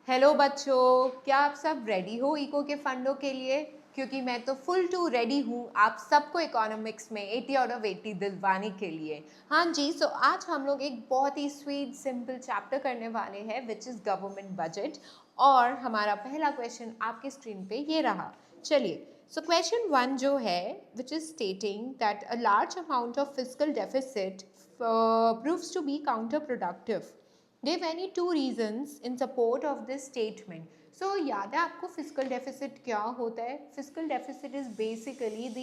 Hello बच्चों, क्या आप सब रेडी हो इको के फंडों के लिए? क्योंकि मैं तो फुल टू रेडी हूँ आप सबको इकोनॉमिक्स में 80 आउट ऑफ 80 दिलवाने के लिए। हाँ जी, सो आज हम लोग एक बहुत ही स्वीट सिंपल चैप्टर करने वाले हैं विच इज़ गवर्नमेंट बजट। और हमारा पहला क्वेश्चन आपके स्क्रीन पे ये रहा। चलिए, सो क्वेश्चन 1 जो है which is stating that a large amount of physical deficit proves to be counterproductive. Give any two reasons in support of this statement. So याद है आपको फिजिकल डेफिसिट क्या होता है? Physical deficit is basically the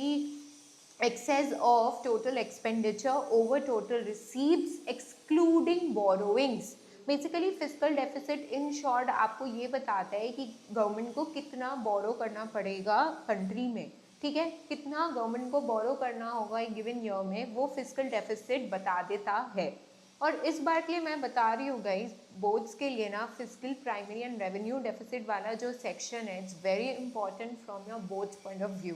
excess of total expenditure over total receipts excluding borrowings. Basically physical deficit in short आपको ये बताता है कि गवर्नमेंट को कितना बोरो करना पड़ेगा कंट्री में, ठीक है, कितना गवर्नमेंट को बोरो करना होगा एक गिवन ईयर में, वो फिजिकल डेफिसिट बता देता है। और इस बार के लिए मैं बता रही हूँ गाइज, बोर्ड्स के लिए ना physical primary and revenue deficit वाला जो सेक्शन है it's very important from your boards point of view.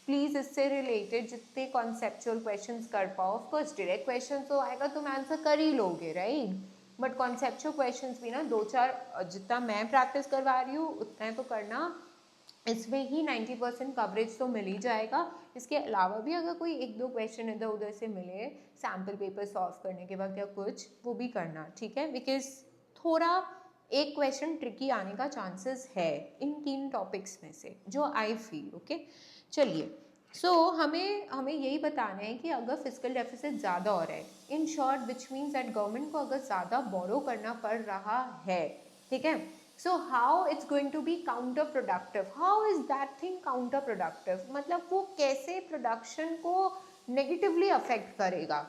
Please इससे रिलेटेड जितने कॉन्सेप्चुअल क्वेश्चंस कर पाओ, ऑफकोर्स डायरेक्ट क्वेश्चन तो आएगा तुम आंसर कर ही लोगे राइट, बट कॉन्सेप्चुअल क्वेश्चंस भी ना दो चार जितना मैं प्रैक्टिस करवा रही हूँ उतना तो करना, इसमें ही 90% कवरेज तो मिल ही जाएगा। इसके अलावा भी अगर कोई एक दो क्वेश्चन इधर उधर से मिले सैम्पल पेपर सॉल्व करने के वक्त या कुछ, वो भी करना, ठीक है, बिकॉज थोड़ा एक क्वेश्चन ट्रिकी आने का चांसेस है इन तीन टॉपिक्स में से जो आई फील। ओके, चलिए, सो हमें यही बताना है कि अगर फिजिकल डेफिसिट ज़्यादा हो रहा है, in short which means that government को अगर ज़्यादा बोरो करना पड़ रहा है, ठीक है, so how it's going to be counter productive? How is that thing counter productive? मतलब वो कैसे प्रोडक्शन को नेगेटिवली अफेक्ट करेगा,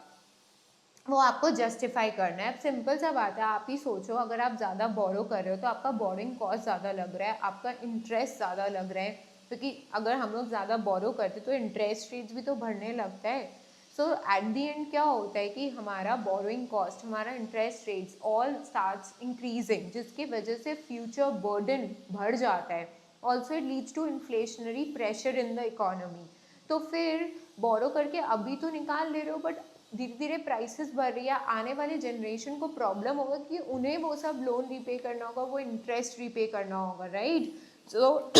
वो आपको जस्टिफाई करना है। अब सिंपल सा बात है, आप ही सोचो, अगर आप ज़्यादा बोरो कर रहे हो तो आपका बोरिंग कॉस्ट ज़्यादा लग रहा है, आपका इंटरेस्ट ज़्यादा लग रहा है, क्योंकि अगर हम लोग ज़्यादा बोरो करते तो इंटरेस्ट रेट्स भी तो बढ़ने लगता है। सो एट दी एंड क्या होता है कि हमारा बोरोइंग कॉस्ट, हमारा interest rates all starts increasing, जिसकी वजह से फ्यूचर बर्डन बढ़ जाता है। Also it leads to inflationary pressure in the economy. तो फिर बोरो करके अभी तो निकाल ले रहे हो, बट धीरे धीरे प्राइसेस बढ़ रही है, आने वाले जनरेशन को प्रॉब्लम होगा कि उन्हें वो सब लोन रिपे करना होगा, वो इंटरेस्ट रिपे करना होगा right. So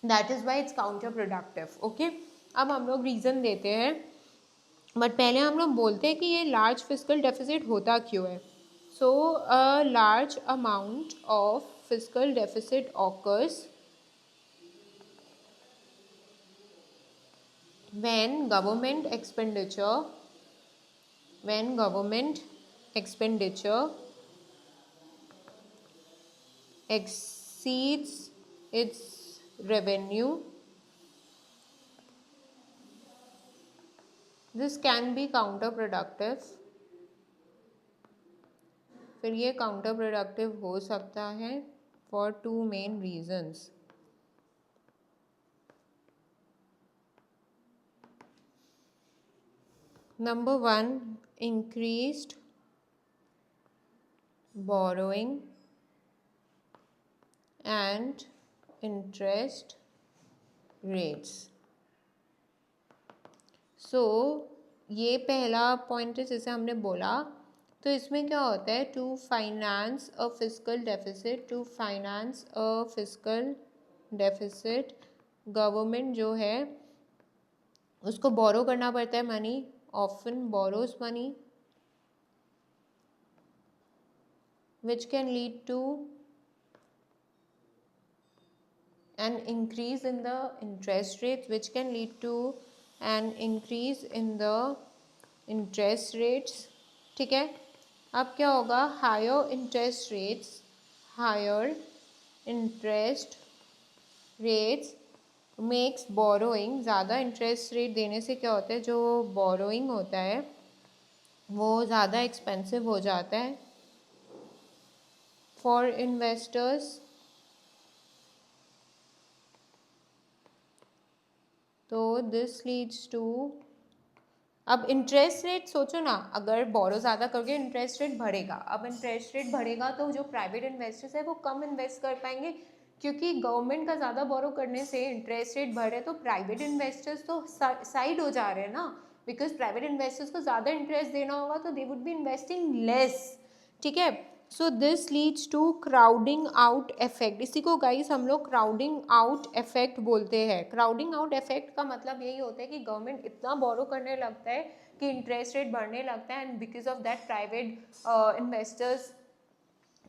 that is why it's counter productive. Okay, अब हम लोग रीज़न देते हैं, बट पहले हम लोग बोलते हैं कि ये लार्ज फिजिकल डेफिसिट होता क्यों है। So a large amount of physical deficit occurs when government expenditure exceeds its revenue. This can be counterproductive. फिर ये counterproductive हो सकता है for two main reasons. Number one, increased borrowing and interest rates. सो ये पहला पॉइंट है जैसे हमने बोला, तो इसमें क्या होता है, to finance a fiscal deficit government जो है उसको बोरो करना पड़ता है money, often borrows money which can lead to an increase in the interest rates, which can lead to an increase in the interest rates, ठीक है। अब क्या होगा, higher interest rates makes borrowing, ज़्यादा इंटरेस्ट रेट देने से क्या होता है, जो बोरोइंग होता है वो ज़्यादा एक्सपेंसिव हो जाता है फॉर इन्वेस्टर्स। तो दिस लीड्स टू, अब इंटरेस्ट रेट सोचो ना, अगर बोरो ज़्यादा करोगे इंटरेस्ट रेट बढ़ेगा, अब इंटरेस्ट रेट बढ़ेगा तो जो प्राइवेट इन्वेस्टर्स है वो कम इन्वेस्ट कर पाएंगे, क्योंकि गवर्नमेंट का ज़्यादा बोरो करने से इंटरेस्ट रेट बढ़ रहा है, तो प्राइवेट इन्वेस्टर्स तो साइड हो जा रहे हैं ना, बिकॉज प्राइवेट इन्वेस्टर्स को ज़्यादा इंटरेस्ट देना होगा तो they would be investing less, ठीक है। So this leads to crowding out effect. इसी को गाइस हम लोग क्राउडिंग आउट इफेक्ट बोलते हैं। क्राउडिंग आउट इफेक्ट का मतलब यही होता है कि गवर्नमेंट इतना बोरो करने लगता है कि इंटरेस्ट रेट बढ़ने लगता है, and because of that private investors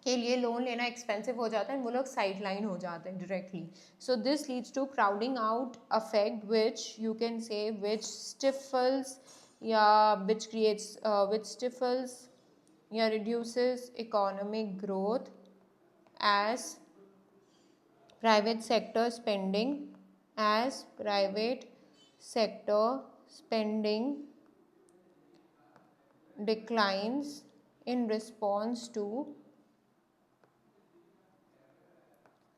के लिए लोन लेना एक्सपेंसिव हो जाता है, वो लोग साइड लाइन हो जाते हैं directly. So this leads to crowding out effect which you can say which स्टिफल्स या विच क्रिएट्स विच स्टिफल्स या reduces economic growth as private sector spending declines in response to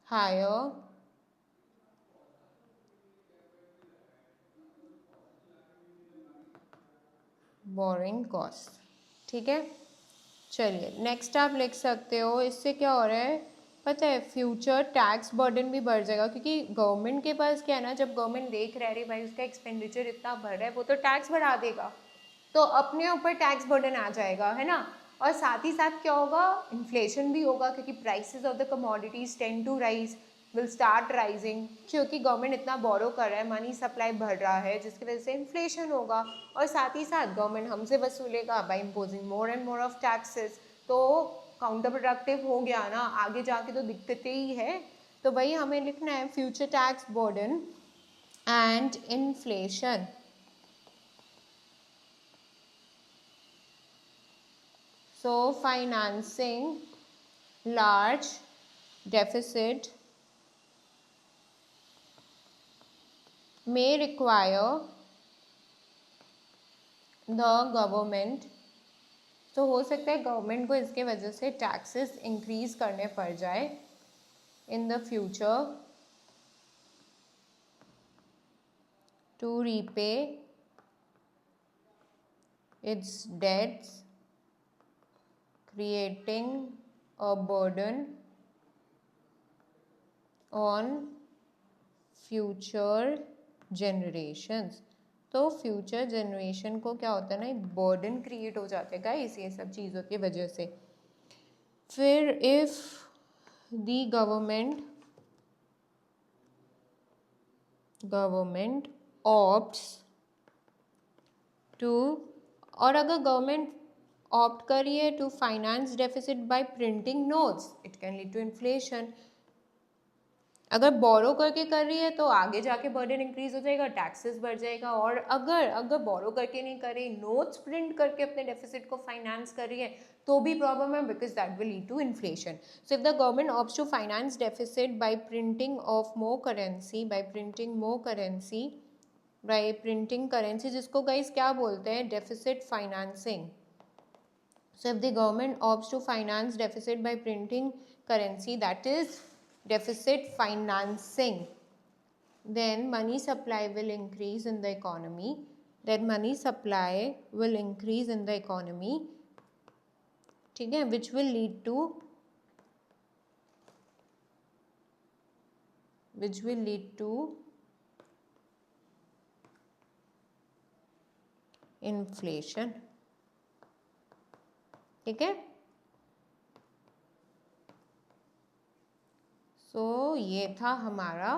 higher borrowing costs। ठीक है, चलिए next आप लिख सकते हो। इससे क्या हो रहा है पता है, फ्यूचर टैक्स बर्डन भी बढ़ जाएगा, क्योंकि गवर्नमेंट के पास क्या है ना, जब गवर्नमेंट देख रहा है अरे भाई उसका एक्सपेंडिचर इतना बढ़ रहा है, वो तो टैक्स बढ़ा देगा, तो अपने ऊपर टैक्स बर्डन आ जाएगा, है ना। और साथ ही साथ क्या होगा, इन्फ्लेशन भी होगा, क्योंकि prices of the commodities tend to rise, will start rising, क्योंकि गवर्नमेंट इतना बोरो कर रहा है, मनी सप्लाई बढ़ रहा है, जिसकी वजह से इन्फ्लेशन होगा। और साथ ही साथ गवर्नमेंट हमसे वसूलेगा by imposing more and more of taxes, तो काउंटर प्रोडक्टिव हो गया ना, आगे जाके तो दिक्कतें ही है। तो वही हमें लिखना है, future tax burden and inflation. So financing large deficit may require the government, तो हो सकता है गवर्नमेंट को इसके वजह से टैक्सेस इंक्रीज करने पड़ जाए in the future to repay its debts, creating a burden on future generations। तो फ्यूचर जनरेशन को क्या होता है ना, एक बर्डन क्रिएट हो जाता है गाइस ये सब चीज़ों की वजह से। फिर if the government opts to, और अगर गवर्नमेंट ऑप्ट करिए to finance deficit by printing notes, it can lead to inflation. अगर बोरो करके कर रही है तो आगे जाके बर्डन इंक्रीज हो जाएगा, टैक्सेस बढ़ जाएगा। और अगर बोरो करके नहीं कर रही, नोट्स प्रिंट करके अपने डेफिसिट को फाइनेंस कर रही है, तो भी प्रॉब्लम है, because that will lead to inflation. So if the government opts to finance deficit by printing currency, जिसको गाइस क्या बोलते हैं, deficit financing. So if the government opts to finance deficit by printing currency, that is deficit financing, then money supply will increase in the economy. ठीक है, which will lead to inflation। ठीक है, सो ये था हमारा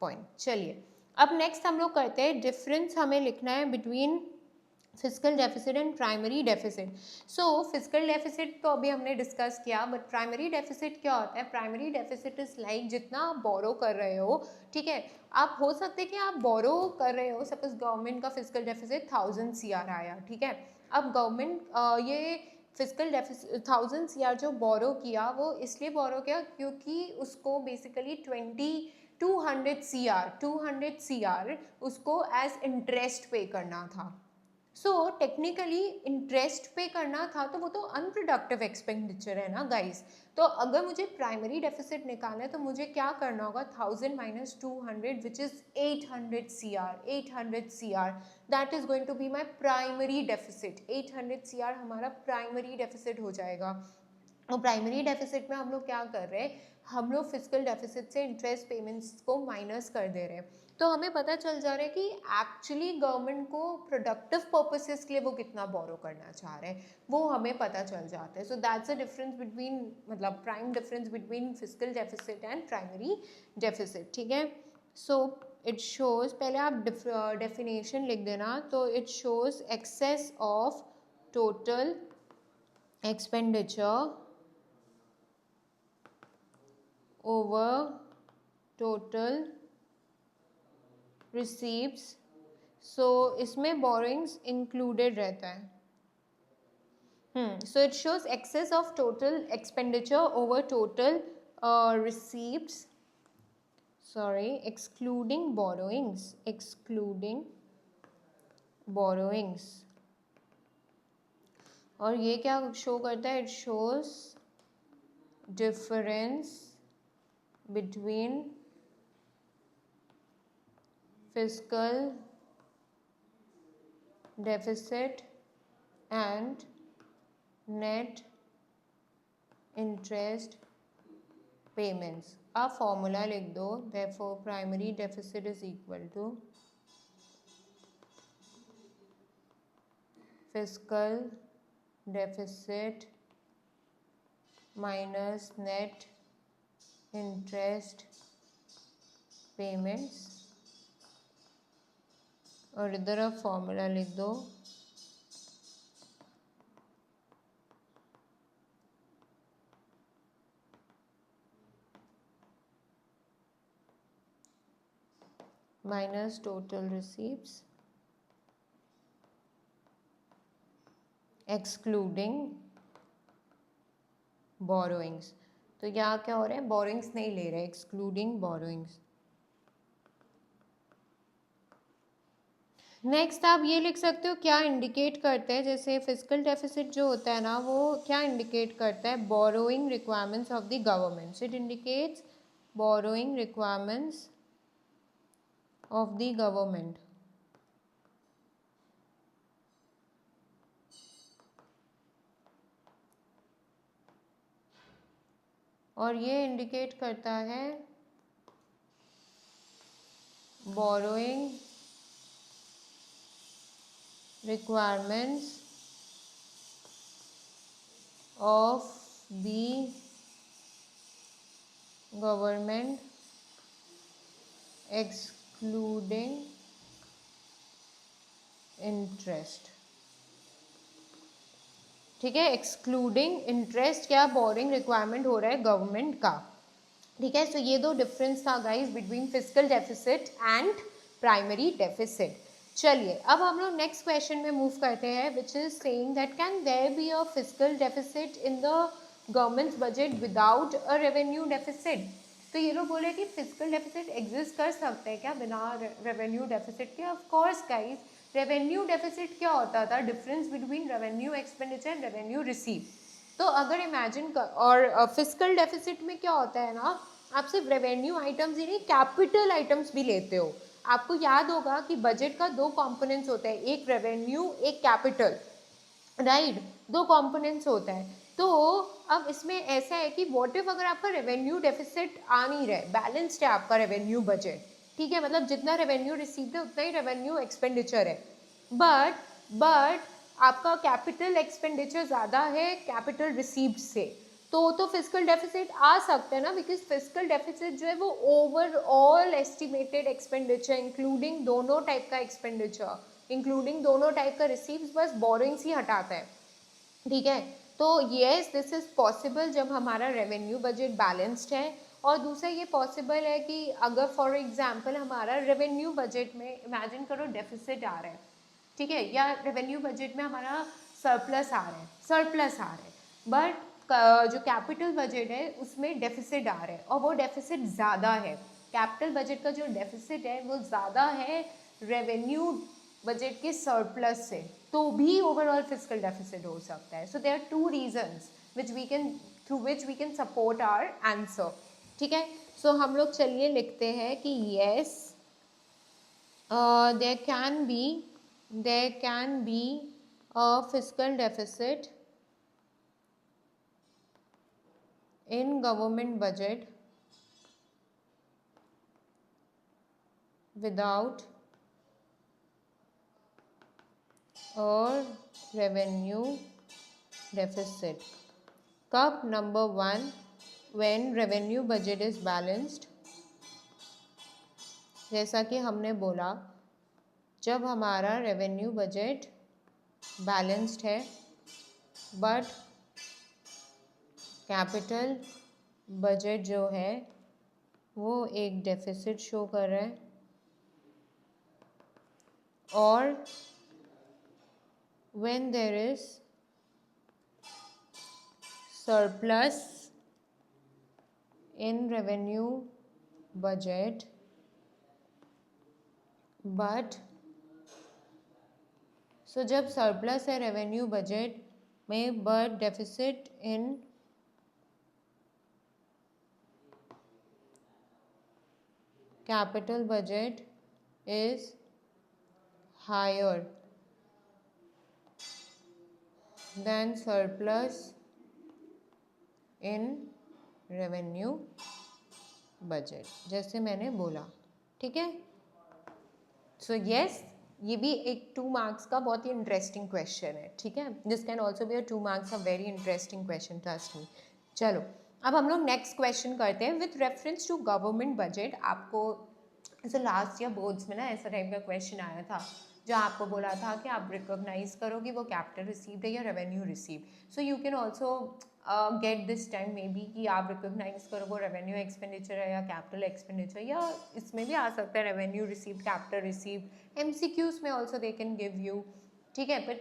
पॉइंट। चलिए अब next हम लोग करते हैं, डिफरेंस हमें लिखना है between physical deficit and primary deficit. So physical deficit तो अभी हमने डिस्कस किया, बट प्राइमरी डेफिसिट क्या होता है? प्राइमरी डेफिसिट इज लाइक जितना आप बोरो कर रहे हो, ठीक है, आप हो सकते हैं कि आप बोरो कर रहे हो, सपोज गवर्नमेंट का फिजिकल डेफिसिट 1000 CR आया, ठीक है। अब गवर्नमेंट ये फिजिकल डेफिसिट 1000 CR जो बोरो किया, वो इसलिए बोरो किया क्योंकि उसको बेसिकली 200 CR उसको एज इंटरेस्ट पे करना था। सो टेक्निकली इंटरेस्ट पे करना था, तो वो तो अनप्रोडक्टिव एक्सपेंडिचर है ना गाइस। तो अगर मुझे प्राइमरी डेफिसिट निकालना है तो मुझे क्या करना होगा, 1000 minus 200 which is 800 CR, that is going to be my primary deficit. 800 CR हमारा प्राइमरी डेफिसिट हो जाएगा। और प्राइमरी डेफिसिट में हम लोग क्या कर रहे हैं, हम लोग फिजिकल डेफिसिट से इंटरेस्ट पेमेंट्स को माइनस कर दे रहे हैं। तो हमें पता चल जा रहा है कि एक्चुअली गवर्नमेंट को प्रोडक्टिव पर्पसेस के लिए वो कितना बोरो करना चाह रहे हैं, वो हमें पता चल जाता है। So that's a difference between, मतलब prime difference between physical deficit and primary deficit. ठीक है, सो इट शोज, पहले आप डेफिनेशन लिख देना, तो it shows excess of total expenditure over total receipts। so इसमें borrowings included रहता है। so it shows excess of total expenditure over total receipts, sorry, excluding borrowings। और ये क्या शो करता है, it shows difference between fiscal deficit and net interest payments। आप formula लिख दो, therefore primary deficit is equal to fiscal deficit minus net interest payments। और इधर आप फॉर्मूला लिख दो, minus total receipts excluding borrowings. तो यहाँ क्या हो रहा है, बोरोइंग्स नहीं ले रहे, एक्सक्लूडिंग बोरोइंग्स। नेक्स्ट आप ये लिख सकते हो क्या इंडिकेट करते हैं, जैसे फिजिकल डेफिसिट जो होता है ना, वो क्या इंडिकेट करता है, borrowing requirements of the government. It indicates borrowing requirements of the government. और ये इंडिकेट करता है borrowing requirements of the government excluding interest। ठीक है, एक्सक्लूडिंग इंटरेस्ट क्या बोरिंग रिक्वायरमेंट हो रहा है गवर्नमेंट का। ठीक है, सो ये दो डिफरेंस था guys between physical deficit and primary deficit. चलिए अब हम लोग नेक्स्ट क्वेश्चन में मूव करते हैं, which is saying that can there be a fiscal deficit in the government's budget without a revenue deficit. तो ये लोग बोले कि फिजिकल डेफिसिट एग्जिस्ट कर सकते हैं क्या बिना रेवेन्यू डेफिसिट के। Of course guys, revenue deficit क्या होता था, difference between revenue expenditure and revenue receive. तो अगर इमेजिन कर, और फिजिकल डेफिसिट में क्या होता है ना, आप सिर्फ रेवेन्यू आइटम्स ही नहीं कैपिटल आइटम्स भी लेते हो। आपको याद होगा कि बजट का दो कंपोनेंट्स होते हैं, एक रेवेन्यू एक कैपिटल, राइट, दो कंपोनेंट्स होता है। तो अब इसमें ऐसा है कि व्हाट इफ अगर आपका रेवेन्यू डेफिसिट आ नहीं रहा है, बैलेंस्ड है आपका रेवेन्यू बजट, ठीक है, मतलब जितना रेवेन्यू रिसीव्ड है उतना ही रेवेन्यू एक्सपेंडिचर है, बट आपका कैपिटल एक्सपेंडिचर ज़्यादा है कैपिटल रिसीव्ड से, तो फिजिकल डेफिसिट आ सकता है ना, बिकॉज फिजिकल डेफिसिट जो है वो ओवरऑल एस्टिमेटेड एक्सपेंडिचर इंक्लूडिंग दोनों टाइप का एक्सपेंडिचर, इंक्लूडिंग दोनों टाइप का रिसीव्स, बस बोरिंग्स ही हटाता है। ठीक है, तो येस दिस इज पॉसिबल जब हमारा रेवेन्यू बजट बैलेंस्ड है। और दूसरा ये पॉसिबल है कि अगर फॉर एग्जांपल हमारा रेवेन्यू बजट में इमेजिन करो डेफिसिट आ रहा है, ठीक है, या रेवेन्यू बजट में हमारा सरप्लस आ रहा है, बट जो कैपिटल बजट है उसमें डेफिसिट आ रहा है और वो डेफिसिट ज़्यादा है, कैपिटल बजट का जो डेफिसिट है वो ज़्यादा है रेवेन्यू बजट के सरप्लस से, तो भी ओवरऑल फिजिकल डेफिसिट हो सकता है। So there are two reasons which we can, through which we can support our answer. ठीक है, सो हम लोग चलिए लिखते हैं कि yes there can be a fiscal deficit in government budget without a revenue deficit. कब? Number 1, when revenue budget is balanced. जैसा कि हमने बोला, जब हमारा रेवेन्यू बजट बैलेंस्ड है बट कैपिटल बजट जो है वो एक डेफिसिट शो कर रहा है, और when there is surplus in revenue budget but जब सरप्लस है रेवेन्यू बजट में but deficit in capital budget is higher than surplus in revenue budget, जैसे मैंने बोला, ठीक है। सो यस, ये भी एक 2 मार्क्स का बहुत ही इंटरेस्टिंग क्वेश्चन है, ठीक है। This can also be a 2 marks a very interesting question, trust me. चलो अब हम लोग नेक्स्ट क्वेश्चन करते हैं with reference to government budget. आपको ऐसे लास्ट ईयर बोर्ड्स में ना ऐसा टाइप का क्वेश्चन आया था जो आपको बोला था कि आप रिकॉग्नाइज करो कि वो कैपिटल रिसीव्ड है या revenue received. So you can also get this time may be कि आप रिकॉग्नाइज करो वो रेवेन्यू एक्सपेंडिचर है या कैपिटल एक्सपेंडिचर, या इसमें भी आ सकता है revenue received, capital received. MCQs में also they can give you, ठीक है। बट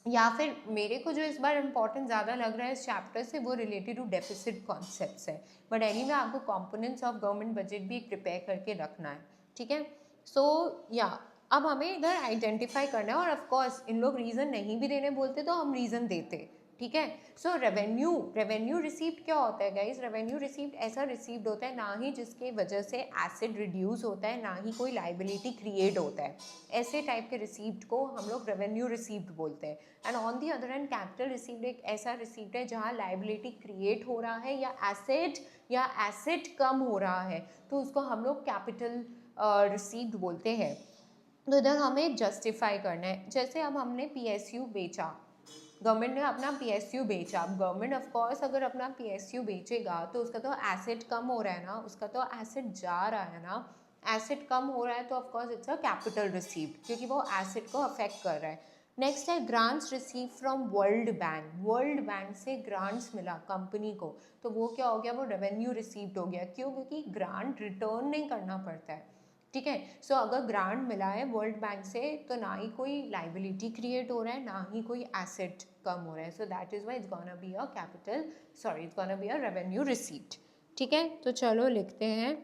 या फिर मेरे को जो इस बार इम्पॉर्टेंट ज़्यादा लग रहा है इस चैप्टर से वो रिलेटेड टू डेफिसिट कॉन्सेप्ट्स है। बट एनीवे आपको कंपोनेंट्स ऑफ गवर्नमेंट बजट भी प्रिपेयर करके रखना है, ठीक है। सो या अब हमें इधर आइडेंटिफाई करना है, और ऑफ कोर्स इन लोग रीज़न नहीं भी देने बोलते तो हम रीज़न देते, ठीक है। सो रेवेन्यू रिसीव्ड क्या होता है गाइज? रेवेन्यू रिसीव्ड ऐसा रिसीव्ड होता है ना ही जिसके वजह से एसेट रिड्यूस होता है, ना ही कोई लाइबिलिटी क्रिएट होता है। ऐसे टाइप के रिसीव्ड को हम लोग रेवेन्यू रिसीव्ड बोलते हैं। And on the other hand capital received एक ऐसा रिसीव्ड है जहाँ लाइबिलिटी क्रिएट हो रहा है या एसेट कम हो रहा है, तो उसको हम लोग कैपिटल रिसीव्ड बोलते हैं। तो इधर हमें जस्टिफाई करना है। जैसे अब हमने पीएसयू बेचा, गवर्नमेंट ने अपना पीएसयू बेचा। अब गवर्नमेंट ऑफ कोर्स अगर अपना पीएसयू बेचेगा तो उसका तो एसेट कम हो रहा है ना, उसका तो एसेट जा रहा है ना। एसेट कम हो रहा है तो of course it's a capital received, क्योंकि वो एसेट को अफेक्ट कर रहा है। नेक्स्ट है grants receive from world bank. World bank से ग्रांट्स मिला कंपनी को, तो वो क्या हो गया? वो रेवेन्यू रिसीव्ड हो गया। क्यों? क्योंकि ग्रांट रिटर्न नहीं करना पड़ता है, ठीक है। सो अगर ग्रांट मिला है वर्ल्ड बैंक से तो ना ही कोई लाइबिलिटी क्रिएट हो रहा है, ना ही कोई एसेट कम हो रहा है। सो that is why it's gonna be it's gonna be a revenue received, ठीक है। तो चलो लिखते हैं,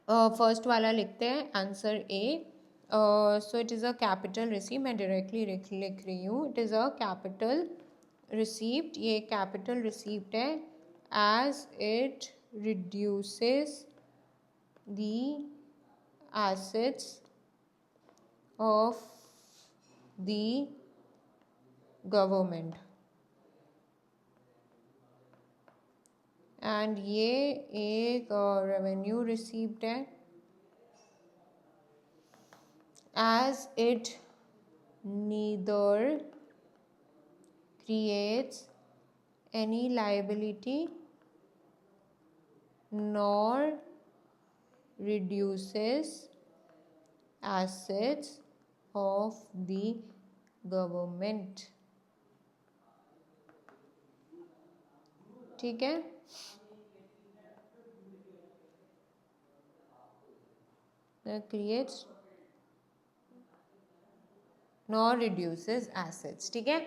फर्स्ट वाला लिखते हैं answer A. So it is a capital receive, मैं डायरेक्टली लिख रही हूँ, it is a capital received. ये कैपिटल रिसीव्ड है as it reduces the assets of the government, and ये एक रेवेन्यू रिसीव्ड है as it neither creates any liability nor reduces assets of the government, ठीक है। creates nor reduces assets, ठीक है।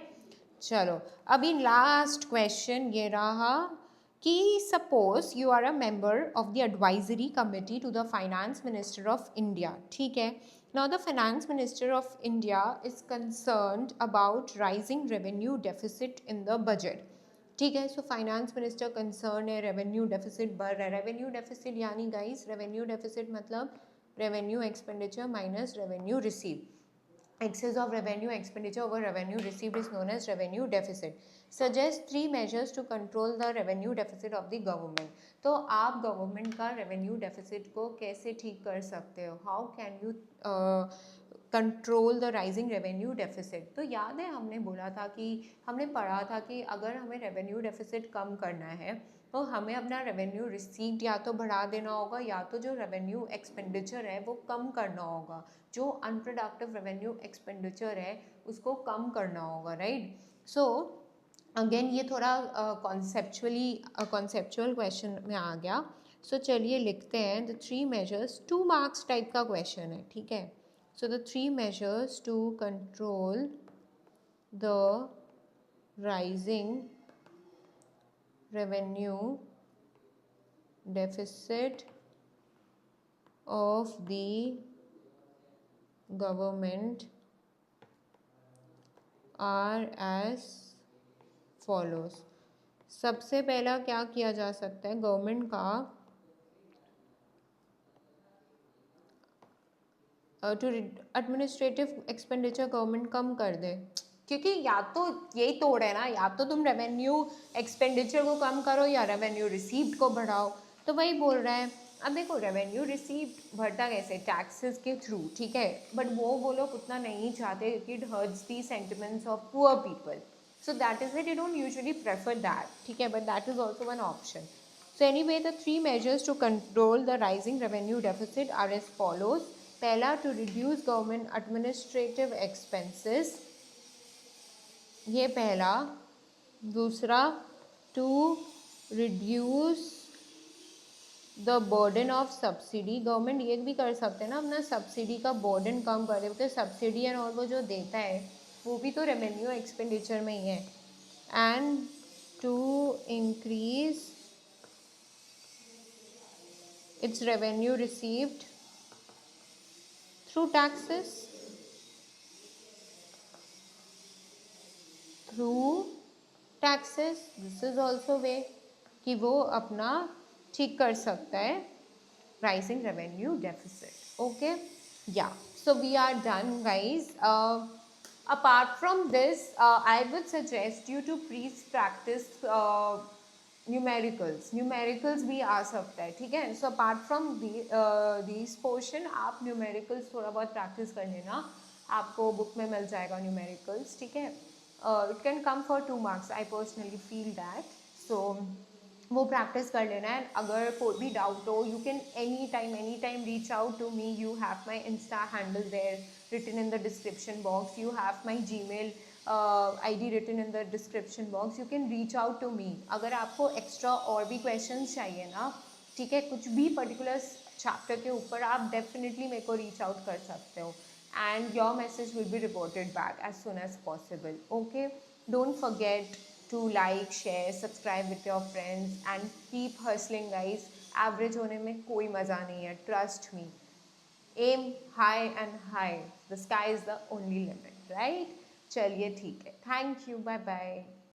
चलो अभी लास्ट क्वेश्चन ये रहा कि suppose you are a member of the advisory committee to the finance minister of India, ठीक है। Now the finance minister of India is concerned about rising revenue deficit in the budget, ठीक है। सो finance minister concern है revenue deficit बढ़ रहा है। Revenue deficit यानी गाइस रेवेन्यू डेफिसिट मतलब revenue expenditure minus revenue receive. excess of revenue expenditure over revenue received is known as revenue deficit. Suggest 3 measures to control the revenue deficit of the government. तो आप government का revenue deficit को कैसे ठीक कर सकते हो? How can you control the rising revenue deficit? तो याद है हमने बोला था कि हमने पढ़ा था कि अगर हमें रेवेन्यू डेफिसिट कम करना है तो हमें अपना रेवेन्यू रिसीव्ड या तो बढ़ा देना होगा या तो जो रेवेन्यू एक्सपेंडिचर है वो कम करना होगा, जो अनप्रोडक्टिव रेवेन्यू एक्सपेंडिचर है उसको कम करना होगा, राइट? सो अगेन ये थोड़ा कॉन्सेप्चुअल क्वेश्चन में आ गया. सो चलिए लिखते हैं द 3 मेजर्स, 2 मार्क्स टाइप का क्वेश्चन है, ठीक है? So the 3 measures to control the rising revenue deficit of the government are as follows. सबसे पहला क्या किया जा सकता है? गवर्नमेंट का टू एडमिनिस्ट्रेटिव एक्सपेंडिचर गवर्नमेंट कम कर दे, क्योंकि या तो यही तोड़ है ना, या तो तुम रेवेन्यू एक्सपेंडिचर को कम करो या रेवेन्यू रिसीव्ड को बढ़ाओ. तो वही बोल रहा है. अब देखो रेवेन्यू रिसीव्ड बढ़ता कैसे? टैक्सेस के थ्रू, ठीक है? बट वो लोग उतना नहीं चाहते क्योंकि it hurts the sentiments of poor people. So that is why they don't usually prefer that, ठीक है? But that is also one option. So anyway the 3 measures to control the rising revenue deficit are as follows. पहला, to reduce government administrative expenses, ये पहला. दूसरा, to reduce the burden of subsidy. Government ये भी कर सकते हैं ना, अपना सब्सिडी का बर्डन कम कर दे, क्योंकि सब्सिडी एंड और वो जो देता है वो भी तो रेवेन्यू एक्सपेंडिचर में ही है. And to increase its revenue received through taxes, this is also way कि वो अपना ठीक कर सकता है rising revenue deficit. Okay, yeah so we are done guys. Apart from this I would suggest you to please practice numericals भी आ सकता है, ठीक है? So apart from this portion आप न्यूमेरिकल्स थोड़ा बहुत प्रैक्टिस कर लेना, आपको बुक में मिल जाएगा न्यूमेरिकल्स, ठीक है? It can come for 2 marks. I personally feel that. So वो प्रैक्टिस कर लेना है. अगर कोई भी डाउट हो, you can anytime reach out to me. You have my Insta handle there written in the description box. You have my Gmail ID written in the description box. You can reach out to me. अगर आपको extra और भी questions चाहिए ना, ठीक है, कुछ भी पर्टिकुलर चैप्टर के ऊपर, आप डेफिनेटली मेरे को रीच आउट कर सकते हो. And your message will be reported back as soon as possible. Okay, don't forget to like, share, subscribe with your friends and keep hustling guys. Average होने में कोई मज़ा नहीं है, trust me. Aim high and high. The sky is the only limit, right? चलिए ठीक है. Thank you. Bye bye.